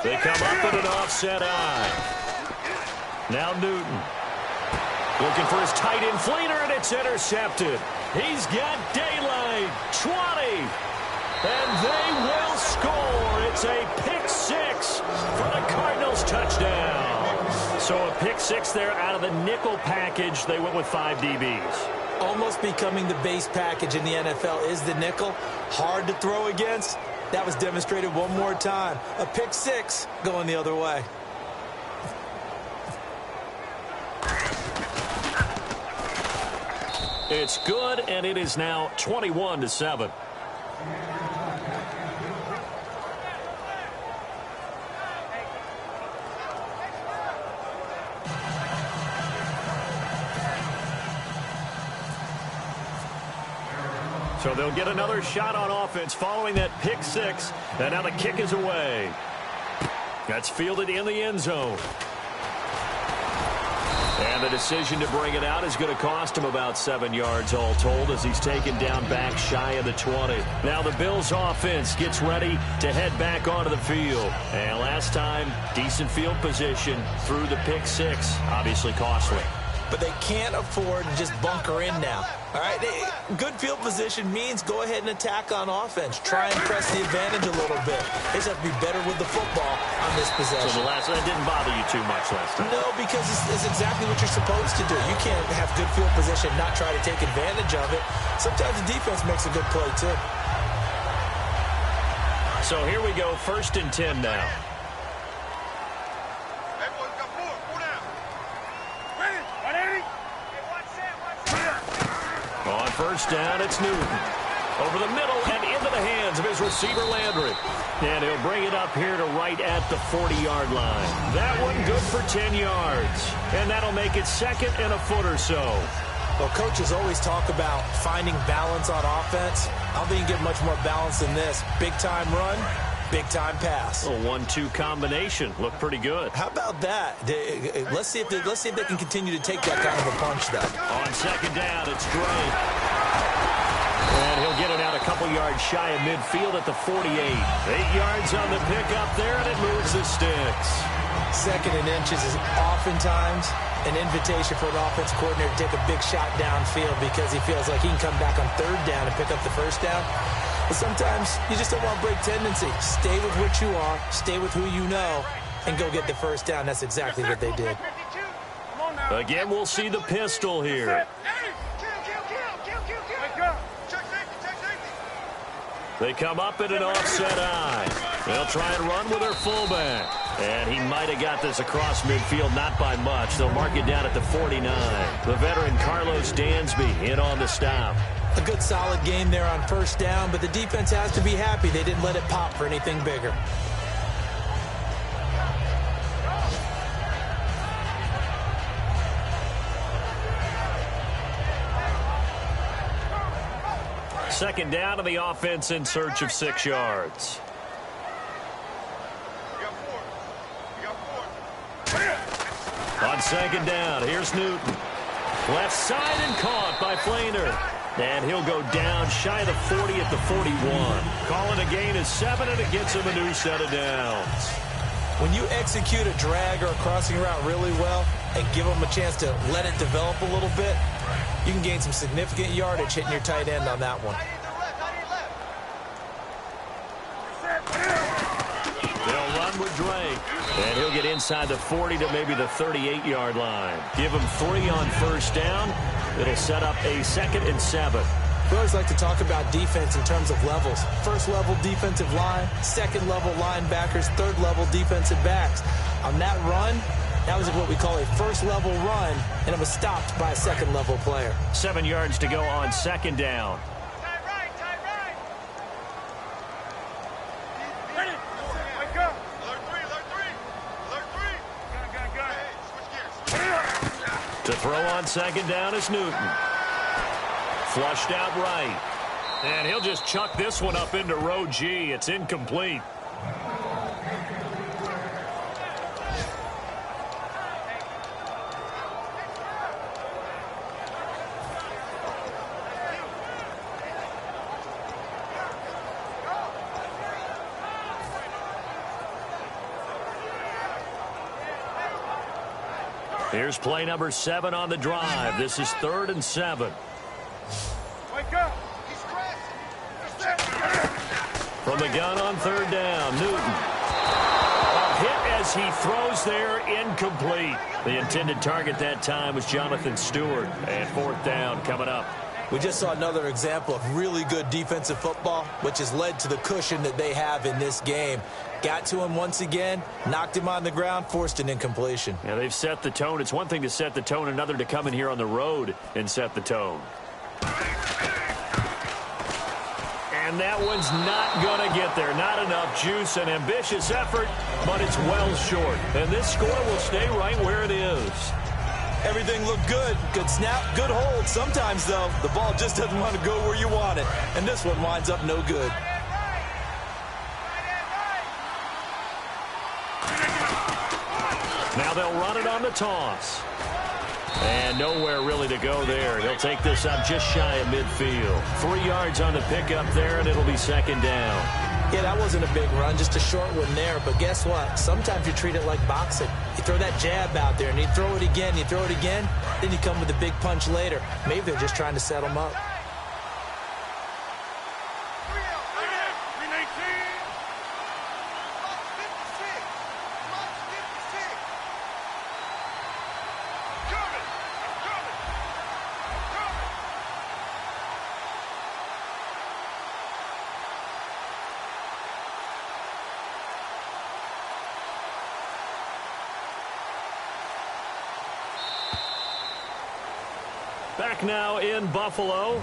They come up with an offset eye. Now Newton. Looking for his tight end Fleener, and it's intercepted. He's got daylight. 20. And they will score. It's a pick 6 for the Cardinals touchdown. So a pick 6 there out of the nickel package. They went with 5 DBs. Almost becoming the base package in the NFL is the nickel. Hard to throw against. That was demonstrated one more time. A pick 6 going the other way. It's good, and it is now 21-7. So they'll get another shot on offense following that pick 6. And now the kick is away. That's fielded in the end zone. And And the decision to bring it out is going to cost him about 7 yards all told as he's taken down back shy of the 20. Now the Bills offense gets ready to head back onto the field. And last time, decent field position through the pick six. Obviously costly. But they can't afford to just bunker in now. All right, good field position means go ahead and attack on offense. Try and press the advantage a little bit. They just have to be better with the football on this possession. So that didn't bother you too much last time? No, because it's exactly what you're supposed to do. You can't have good field position, not try to take advantage of it. Sometimes the defense makes a good play, too. So here we go, 1st and 10 now. On 1st down, it's Newton. Over the middle and into the hands of his receiver, Landry. And he'll bring it up here to right at the 40-yard line. That one good for 10 yards. And that'll make it 2nd and a foot or so. Well, coaches always talk about finding balance on offense. I don't think you can get much more balance than this. Big-time run, big-time pass. A 1-2 combination. Looked pretty good. How about that? Let's see if they can continue to take that kind of a punch, though. On 2nd down, it's Dre. And he'll get it out a couple yards shy of midfield at the 48. 8 yards on the pickup there, and it moves the sticks. 2nd and inches is oftentimes an invitation for the offense coordinator to take a big shot downfield because he feels like he can come back on 3rd down and pick up the 1st down. But sometimes you just don't want to break tendency. Stay with what you are, stay with who you know, and go get the 1st down. That's exactly what they did. Again, we'll see the pistol here. They come up in an offset eye. They'll try and run with their fullback. And he might have got this across midfield, not by much. They'll mark it down at the 49. The veteran Carlos Dansby in on the stop. A good solid game there on 1st down, but the defense has to be happy they didn't let it pop for anything bigger. Second down, and the offense in search of 6 yards. On 2nd down, here's Newton. Left side and caught by Flainer. And he'll go down shy of the 40 at the 41. Calling a gain of 7, and it gets him a new set of downs. When you execute a drag or a crossing route really well and give them a chance to let it develop a little bit, you can gain some significant yardage hitting your tight end on that one. They'll run with Drake. And he'll get inside the 40 to maybe the 38-yard line. Give him 3 on 1st down. It'll set up a 2nd and 7. We always like to talk about defense in terms of levels. 1st level defensive line, 2nd level linebackers, 3rd level defensive backs. On that run, that was what we call a 1st level run, and it was stopped by a 2nd level player. 7 yards to go on 2nd down. To throw on 2nd down is Newton. Flushed out right. And he'll just chuck this one up into row G. It's incomplete. Here's play number 7 on the drive. This is 3rd and 7. Wake up. From the gun on 3rd down, Newton. A hit as he throws there, incomplete. The intended target that time was Jonathan Stewart. And 4th down coming up. We just saw another example of really good defensive football, which has led to the cushion that they have in this game. Got to him once again, knocked him on the ground, forced an incompletion. Yeah, they've set the tone. It's one thing to set the tone, another to come in here on the road and set the tone. And that one's not going to get there. Not enough juice, an ambitious effort, but it's well short. And this score will stay right where it is. Everything looked good. Good snap, good hold. Sometimes, though, the ball just doesn't want to go where you want it. And this one winds up no good. Now they'll run it on the toss. And nowhere really to go there. He'll take this up just shy of midfield. 3 yards on the pickup there, and it'll be second down. Yeah, that wasn't a big run, just a short one there. But guess what? Sometimes you treat it like boxing. You throw that jab out there, and you throw it again, then you come with a big punch later. Maybe they're just trying to set him up. Back now in Buffalo.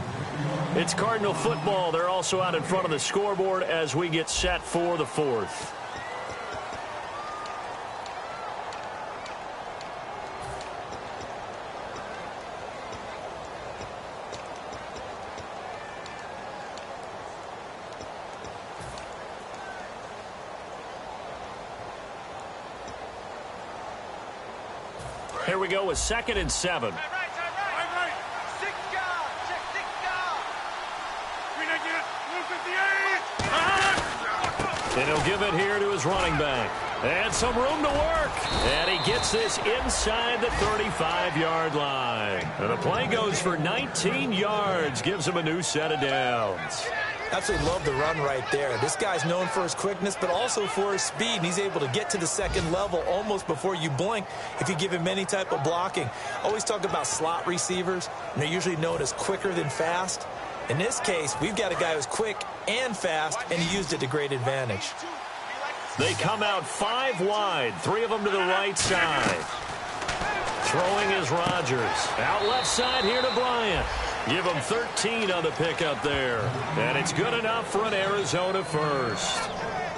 It's Cardinal football. They're also out in front of the scoreboard as we get set for the fourth. Here we go with 2nd and 7. And he'll give it here to his running back. And some room to work. And he gets this inside the 35-yard line. And the play goes for 19 yards. Gives him a new set of downs. Absolutely love the run right there. This guy's known for his quickness, but also for his speed. And he's able to get to the second level almost before you blink if you give him any type of blocking. Always talk about slot receivers, and they're usually known as quicker than fast. In this case, we've got a guy who's quick and fast, and he used it to great advantage. They come out 5 wide, 3 of them to the right side. Throwing is Rodgers. Out left side here to Bryant. Give him 13 on the pickup there. And it's good enough for an Arizona first.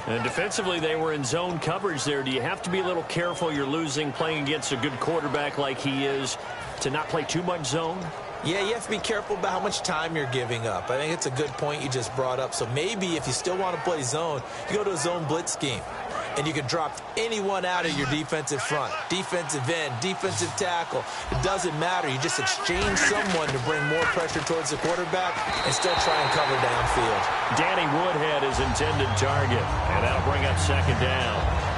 And defensively, they were in zone coverage there. Do you have to be a little careful? You're losing playing against a good quarterback like he is to not play too much zone? Yeah, you have to be careful about how much time you're giving up. I think it's a good point you just brought up. So maybe if you still want to play zone, you go to a zone blitz scheme. And you can drop anyone out of your defensive front. Defensive end, defensive tackle. It doesn't matter. You just exchange someone to bring more pressure towards the quarterback and still try and cover downfield. Danny Woodhead is intended target. And that'll bring up second down.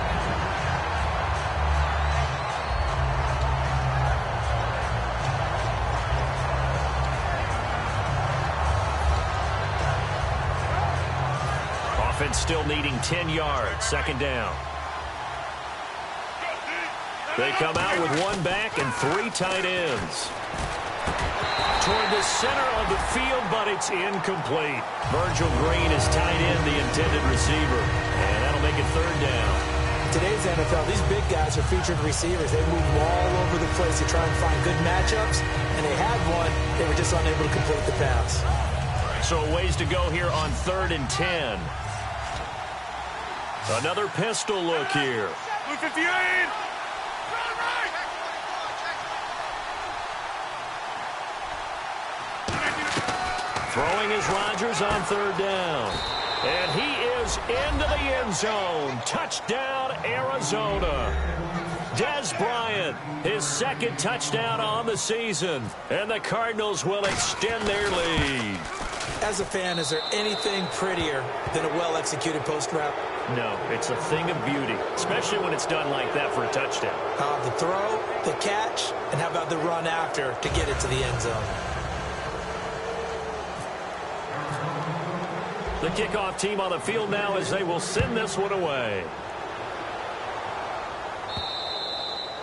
Offense still needing 10 yards. Second down. They come out with 1 back and 3 tight ends. Toward the center of the field, but it's incomplete. Virgil Green is tight end, the intended receiver. And that'll make it third down. Today's NFL, these big guys are featured receivers. They move all over the place to try and find good matchups. And they had one. They were just unable to complete the pass. So a ways to go here on 3rd and 10. Another pistol look here. Blue 58. Throwing is Rodgers on 3rd down. And he is into the end zone. Touchdown, Arizona. Des Bryant, his 2nd touchdown on the season. And the Cardinals will extend their lead. As a fan, is there anything prettier than a well-executed post route? No, it's a thing of beauty, especially when it's done like that for a touchdown. The throw, the catch, and how about the run after to get it to the end zone? The kickoff team on the field now as they will send this one away.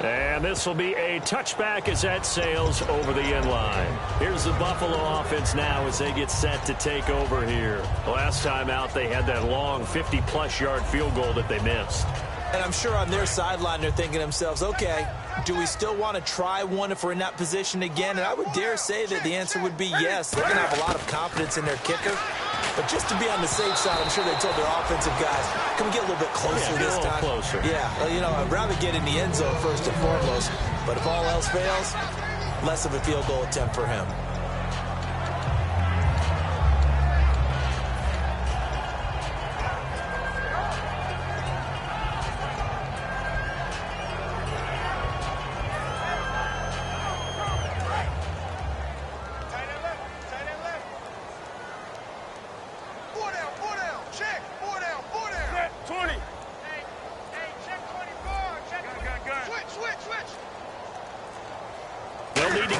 And this will be a touchback as that sails over the end line. Here's the Buffalo offense now as they get set to take over here. Last time out, they had that long 50-plus yard field goal that they missed. And I'm sure on their sideline they're thinking to themselves, okay, do we still want to try one if we're in that position again? And I would dare say that the answer would be yes. They're going to have a lot of confidence in their kicker. But just to be on the safe side, I'm sure they told their offensive guys, can we get a little bit closer this time? Closer. Yeah, well, you know, I'd rather get in the end zone first and foremost. But if all else fails, less of a field goal attempt for him.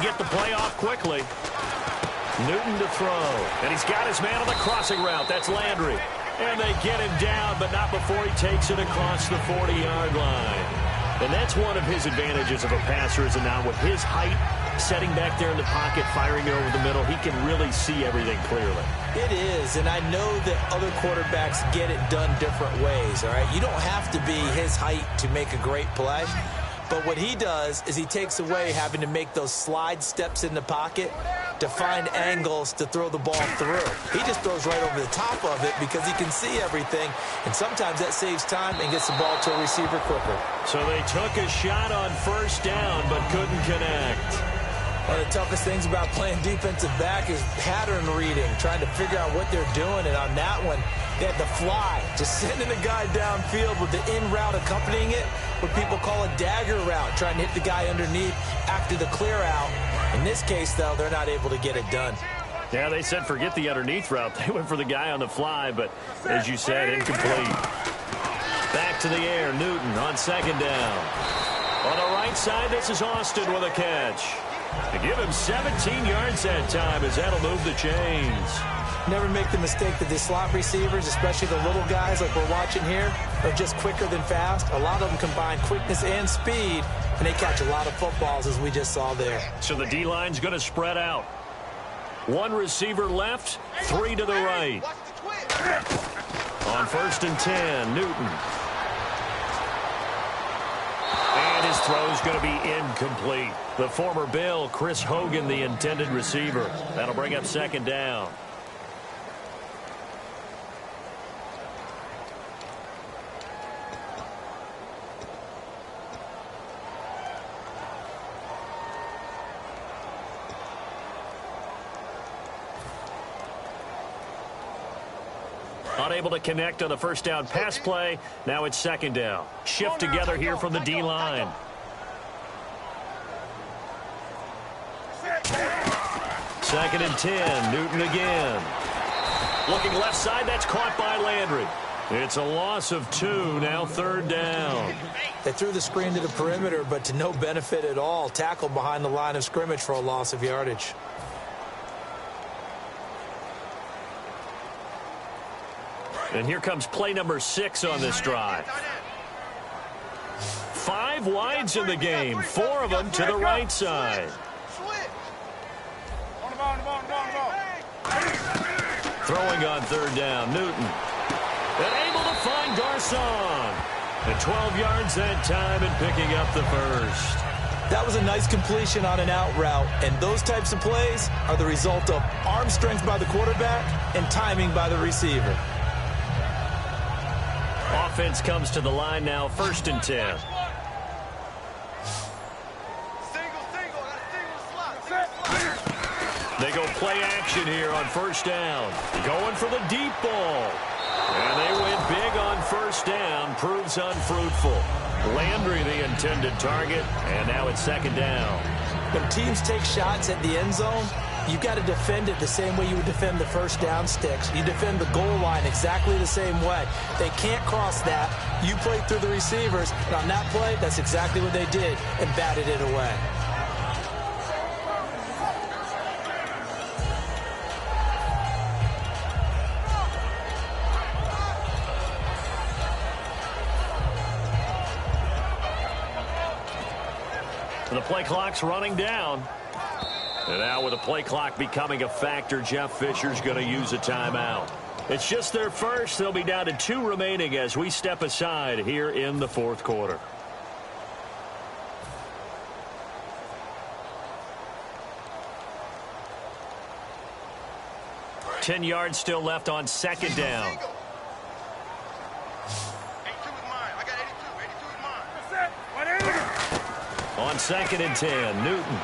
get the play off quickly. Newton to throw. And he's got his man on the crossing route. That's Landry. And they get him down, but not before he takes it across the 40-yard line. And that's one of his advantages of a passer, is now with his height, setting back there in the pocket, firing it over the middle, he can really see everything clearly. It is, and I know that other quarterbacks get it done different ways, all right? You don't have to be his height to make a great play. But what he does is he takes away having to make those slide steps in the pocket to find angles to throw the ball through. He just throws right over the top of it because he can see everything, and sometimes that saves time and gets the ball to a receiver quicker. So they took a shot on first down but couldn't connect. One of the toughest things about playing defensive back is pattern reading, trying to figure out what they're doing. And on that one, they had the fly, just sending the guy downfield with the in route accompanying it, what people call a dagger route, trying to hit the guy underneath after the clear out. In this case, though, they're not able to get it done. Yeah, they said forget the underneath route. They went for the guy on the fly, but as you said, incomplete. Back to the air, Newton on second down. On the right side, this is Austin with a catch. To give him 17 yards that time, as that'll move the chains. Never make the mistake that the slot receivers, especially the little guys like we're watching here, are just quicker than fast. A lot of them combine quickness and speed, and they catch a lot of footballs, as we just saw there. So the D-line's going to spread out. One receiver left, three to the right. On first and 10, Newton. And his throw's going to be incomplete. The former Bill, Chris Hogan, the intended receiver. That'll bring up second down. Unable to connect on the first down pass play. Now it's second down. Shift together here from the D-line. Second and 10. Newton again. Looking left side. That's caught by Landry. It's a loss of 2. Now third down. They threw the screen to the perimeter, but to no benefit at all. Tackled behind the line of scrimmage for a loss of yardage. And here comes play number 6 on this drive. 5 wides in the game, 4 of them to the right side. Throwing on third down, Newton. And able to find Garcon. And 12 yards that time and picking up the first. That was a nice completion on an out route, and those types of plays are the result of arm strength by the quarterback and timing by the receiver. Offense comes to the line now, first and 10. They go play action here on first down. Going for the deep ball. And they went big on first down. Proves unfruitful. Landry the intended target. And now it's second down. When teams take shots at the end zone, you've got to defend it the same way you would defend the first down sticks. You defend the goal line exactly the same way. They can't cross that. You play through the receivers. And on that play, that's exactly what they did and batted it away. The play clock's running down. And now with the play clock becoming a factor, Jeff Fisher's going to use a timeout. It's just their first. They'll be down to 2 remaining as we step aside here in the fourth quarter. Ten yards still left on second down. On second and 10, Newton.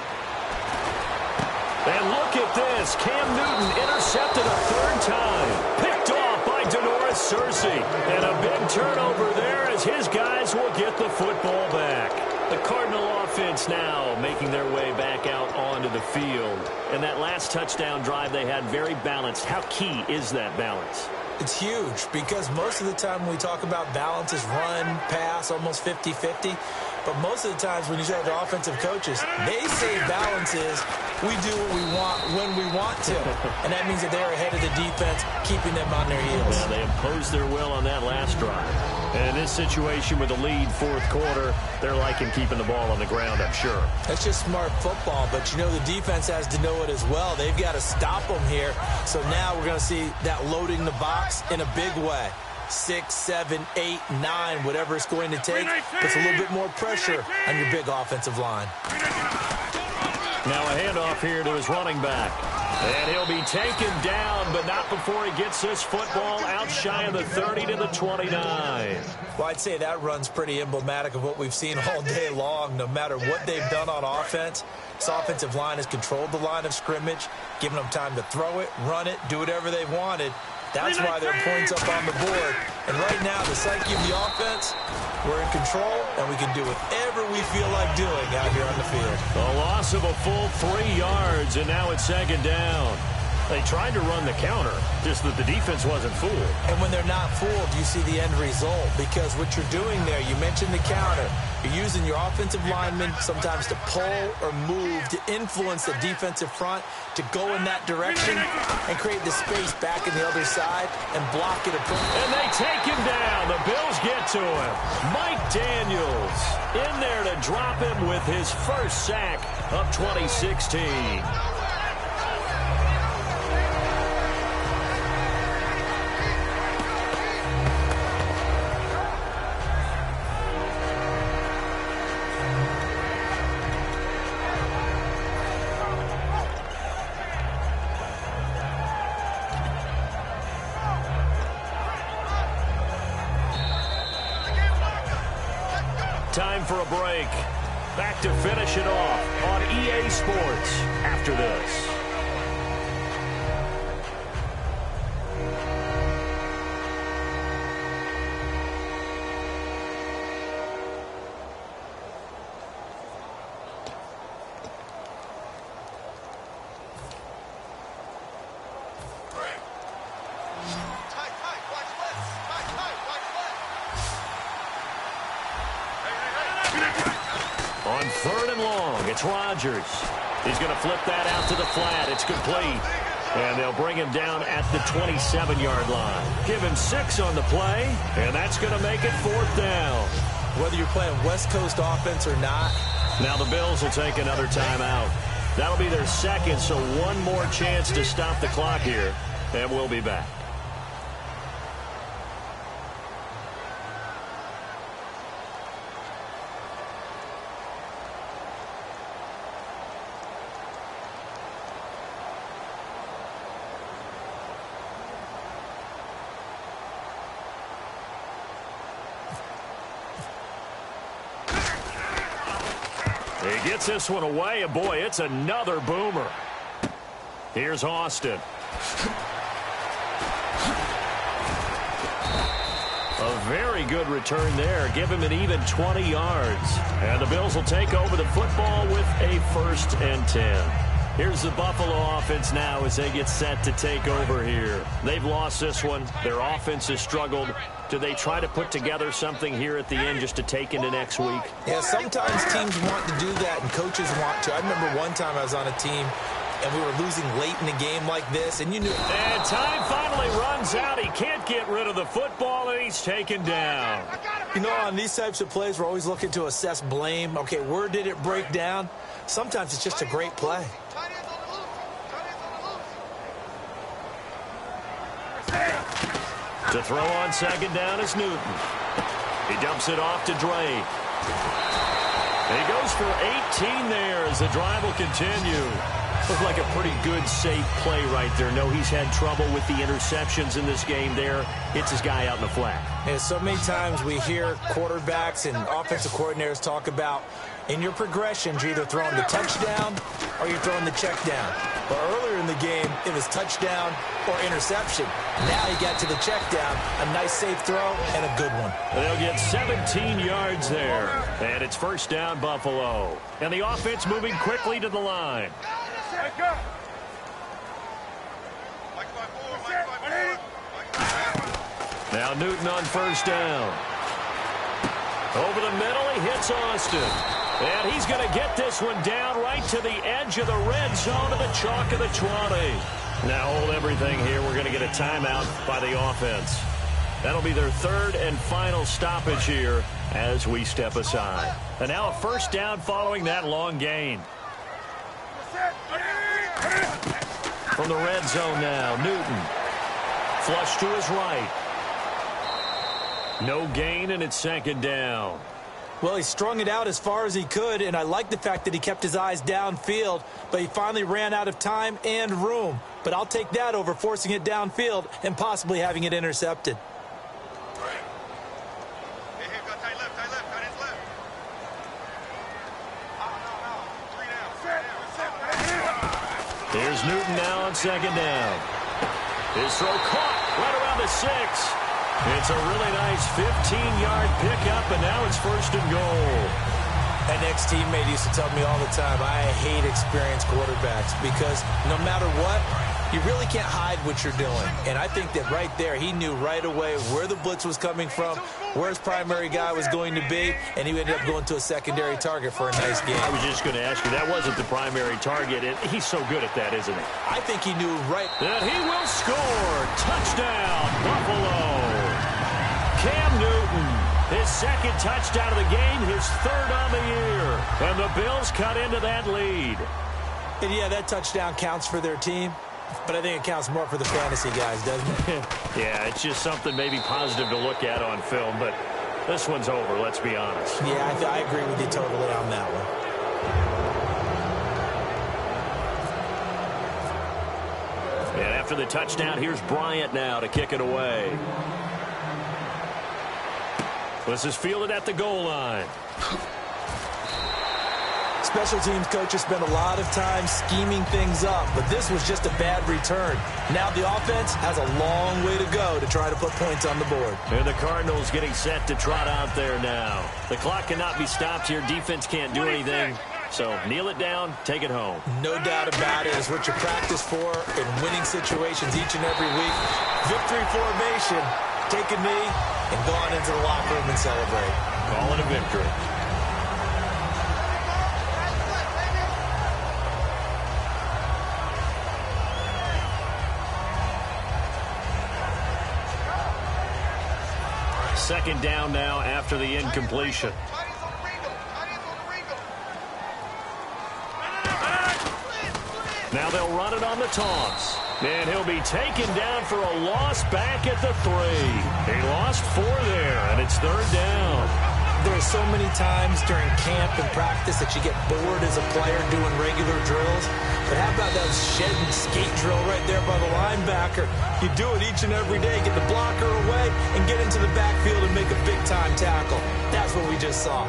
And look at this. Cam Newton intercepted a third time. Picked off by Denoris Searcy. And a big turnover there as his guys will get the football back. The Cardinal offense now making their way back out onto the field. And that last touchdown drive they had very balanced. How key is that balance? It's huge because most of the time when we talk about balance is run, pass, almost 50-50. But most of the times when you talk to offensive coaches, they say balance is we do what we want when we want to. And that means that they're ahead of the defense, keeping them on their heels. Yeah, they imposed their will on that last drive. And in this situation with the lead fourth quarter, they're liking keeping the ball on the ground, I'm sure. That's just smart football, but you know the defense has to know it as well. They've got to stop them here. So now we're going to see that loading the box in a big way. 6, 7, 8, 9, whatever it's going to take, puts a little bit more pressure on your big offensive line. Now a handoff here to his running back. And he'll be taken down, but not before he gets this football out shy of the 30 to the 29. Well, I'd say that run's pretty emblematic of what we've seen all day long. No matter what they've done on offense, this offensive line has controlled the line of scrimmage, given them time to throw it, run it, do whatever they wanted. That's why their points up on the board. And right now, the psyche of the offense, we're in control, and we can do whatever we feel like doing out here on the field. A loss of a full 3 yards, and now it's second down. They tried to run the counter, just that the defense wasn't fooled. And when they're not fooled, you see the end result. Because what you're doing there, you mentioned the counter. You're using your offensive linemen sometimes to pull or move to influence the defensive front to go in that direction and create the space back in the other side and block it. And they take him down. The Bills get to him. Mike Daniels in there to drop him with his first sack of 2016. Time for a break. Back to finish it off on EA Sports after this. On 3rd and long, it's Rodgers. He's going to flip that out to the flat. It's complete. And they'll bring him down at the 27-yard line. Give him 6 on the play, and that's going to make it 4th down. Whether you're playing West Coast offense or not. Now the Bills will take another timeout. That'll be their second, so one more chance to stop the clock here, and we'll be back. He gets this one away, and boy, it's another boomer. Here's Austin. A very good return there. Give him an even 20 yards. And the Bills will take over the football with a 1st and 10. Here's the Buffalo offense now as they get set to take over here. They've lost this one. Their offense has struggled. Do they try to put together something here at the end just to take into next week? Yeah, sometimes teams want to do that and coaches want to. I remember one time I was on a team and we were losing late in a game like this, and you knew. And time finally runs out. He can't get rid of the football, and he's taken down. You know, on these types of plays, we're always looking to assess blame. Okay, where did it break down? Sometimes it's just a great play. To throw on 2nd down is Newton. He dumps it off to Dre. He goes for 18 there as the drive will continue. Looked like a pretty good, safe play right there. No, he's had trouble with the interceptions in this game there. Hits his guy out in the flat. And so many times we hear quarterbacks and offensive coordinators talk about in your progressions, you're either throwing the touchdown or you're throwing the check down. But earlier in the game, it was touchdown or interception. Now he got to the check down, a nice safe throw, and a good one. They'll get 17 yards there. And it's 1st down, Buffalo. And the offense moving quickly to the line. Now Newton on 1st down. Over the middle, he hits Austin. And he's going to get this one down right to the edge of the red zone to the chalk of the 20. Now hold everything here. We're going to get a timeout by the offense. That'll be their third and final stoppage here as we step aside. And now a first down following that long gain. From the red zone now, Newton. Flush to his right. No gain, and it's second down. Well, he strung it out as far as he could, and I like the fact that he kept his eyes downfield, but he finally ran out of time and room. But I'll take that over forcing it downfield and possibly having it intercepted. Here's Newton now on second down. His throw caught right around the 6. It's a really nice 15-yard pickup, and now it's first and goal. An ex-teammate used to tell me all the time, I hate experienced quarterbacks because no matter what, you really can't hide what you're doing. And I think that right there, he knew right away where the blitz was coming from, where his primary guy was going to be, and he ended up going to a secondary target for a nice game. I was just going to ask you, that wasn't the primary target. He's so good at that, isn't he? I think he knew right. And he will score. Touchdown, Buffalo. Cam Newton, his second touchdown of the game, his third on the year. And the Bills cut into that lead. And yeah, that touchdown counts for their team. But I think it counts more for the fantasy guys, doesn't it? Yeah, it's just something maybe positive to look at on film, but this one's over, let's be honest. Yeah, I agree with you totally on that one. And after the touchdown, here's Bryant now to kick it away. This is fielded at the goal line. Special teams coaches spend a lot of time scheming things up, but this was just a bad return. Now the offense has a long way to go to try to put points on the board. And the Cardinals getting set to trot out there now. The clock cannot be stopped here. Defense can't do anything. So kneel it down, take it home. No doubt about it. It's what you practice for in winning situations each and every week. Victory formation. Take a knee and go on into the locker room and celebrate. Call it a victory. Second down now after the incompletion. Now they'll run it on the toss. And he'll be taken down for a loss back at the 3. He lost 4 there, and it's third down. There are so many times during camp and practice that you get bored as a player doing regular drills. But how about that shed and skate drill right there by the linebacker? You do it each and every day, get the blocker away, and get into the backfield and make a big-time tackle. That's what we just saw.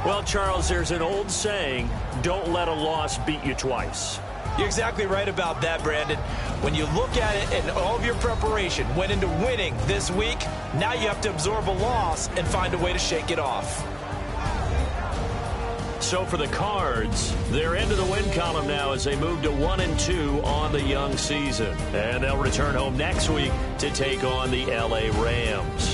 Well, Charles, there's an old saying, don't let a loss beat you twice. You're exactly right about that, Brandon. When you look at it and all of your preparation went into winning this week, now you have to absorb a loss and find a way to shake it off. So for the Cards, they're into the win column now as they move to 1-2 on the young season. And they'll return home next week to take on the LA Rams.